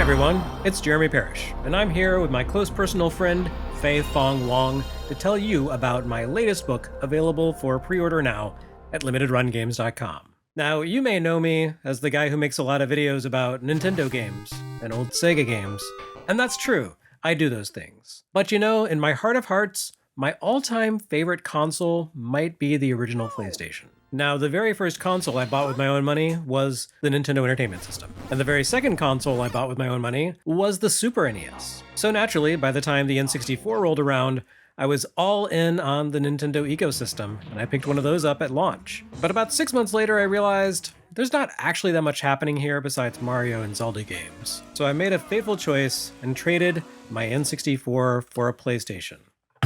everyone, it's Jeremy Parish, and I'm here with my close personal friend, Fei Fong Wong, to tell you about my latest book available for pre-order now at limitedrungames.com. Now, you may know me as the guy who makes a lot of videos about Nintendo games and old Sega games, and that's true, I do those things. But you know, in my heart of hearts, my all-time favorite console might be the original PlayStation. Now, the very first console I bought with my own money was the Nintendo Entertainment System. And the very second console I bought with my own money was the Super NES. So naturally, by the time the N64 rolled around, I was all in on the Nintendo ecosystem, and I picked one of those up at launch. But about 6 months later, I realized there's not actually that much happening here besides Mario and Zelda games. So I made a fateful choice and traded my N64 for a PlayStation.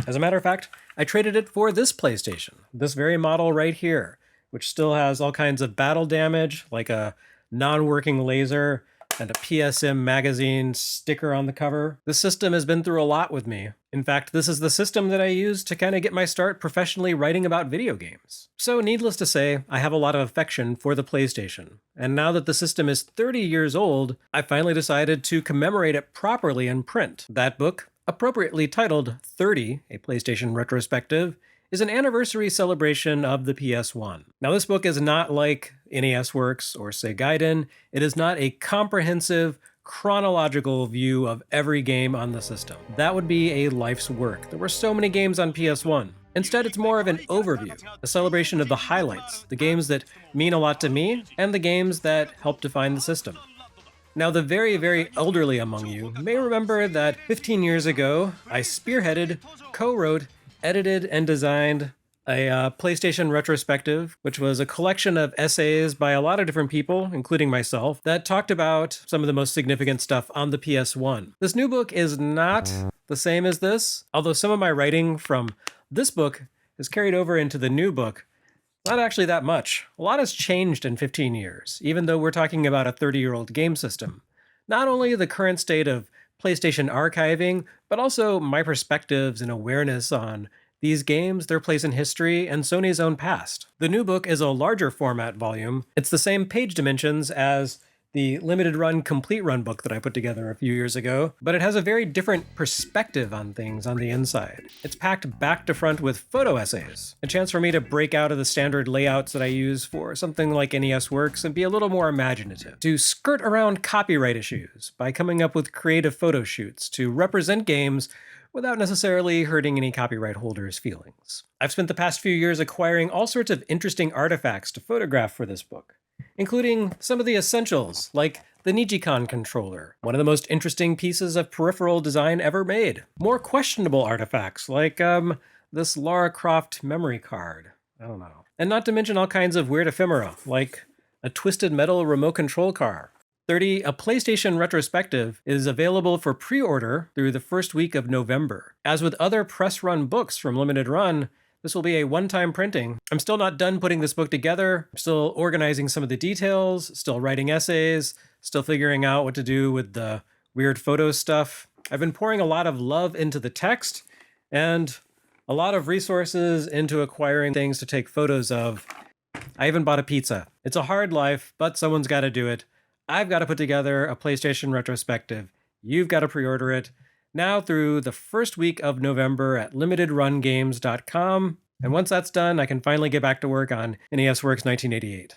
As a matter of fact, I traded it for this PlayStation, this very model right here, which still has all kinds of battle damage, like a non-working laser and a PSM magazine sticker on the cover. This system has been through a lot with me. In fact, this is the system that I used to kind of get my start professionally writing about video games. So needless to say, I have a lot of affection for the PlayStation. And now that the system is 30 years old, I finally decided to commemorate it properly in print. That book, appropriately titled 30, A PlayStation Retrospective, is an anniversary celebration of the PS1. Now, this book is not like NES Works or say Gaiden. It is not a comprehensive, chronological view of every game on the system. That would be a life's work. There were so many games on PS1. Instead, it's more of an overview, a celebration of the highlights, the games that mean a lot to me, and the games that help define the system. Now, the very, very elderly among you may remember that 15 years ago, I spearheaded, co-wrote, edited and designed a PlayStation Retrospective, which was a collection of essays by a lot of different people, including myself, that talked about some of the most significant stuff on the PS1. This new book is not the same as this, although some of my writing from this book is carried over into the new book. Not actually that much. A lot has changed in 15 years, even though we're talking about a 30-year-old game system. Not only the current state of PlayStation archiving, but also my perspectives and awareness on these games, their place in history, and Sony's own past. The new book is a larger format volume. It's the same page dimensions as the limited run complete run book that I put together a few years ago, but it has a very different perspective on things on the inside. It's packed back to front with photo essays, a chance for me to break out of the standard layouts that I use for something like NES Works and be a little more imaginative, to skirt around copyright issues by coming up with creative photo shoots to represent games without necessarily hurting any copyright holders' feelings. I've spent the past few years acquiring all sorts of interesting artifacts to photograph for this book, including some of the essentials, like the Nijicon controller, one of the most interesting pieces of peripheral design ever made. More questionable artifacts, like this Lara Croft memory card. I don't know. And not to mention all kinds of weird ephemera, like a twisted metal remote control car. 30, A PlayStation Retrospective is available for pre-order through the first week of November. As with other press run books from Limited Run, this will be a one-time printing. I'm still not done putting this book together. I'm still organizing some of the details, still writing essays, still figuring out what to do with the weird photo stuff. I've been pouring a lot of love into the text and a lot of resources into acquiring things to take photos of. I even bought a pizza. It's a hard life, but someone's got to do it. I've got to put together a PlayStation Retrospective. You've got to pre-order it now through the first week of November at limitedrungames.com. And once that's done, I can finally get back to work on NES Works 1988.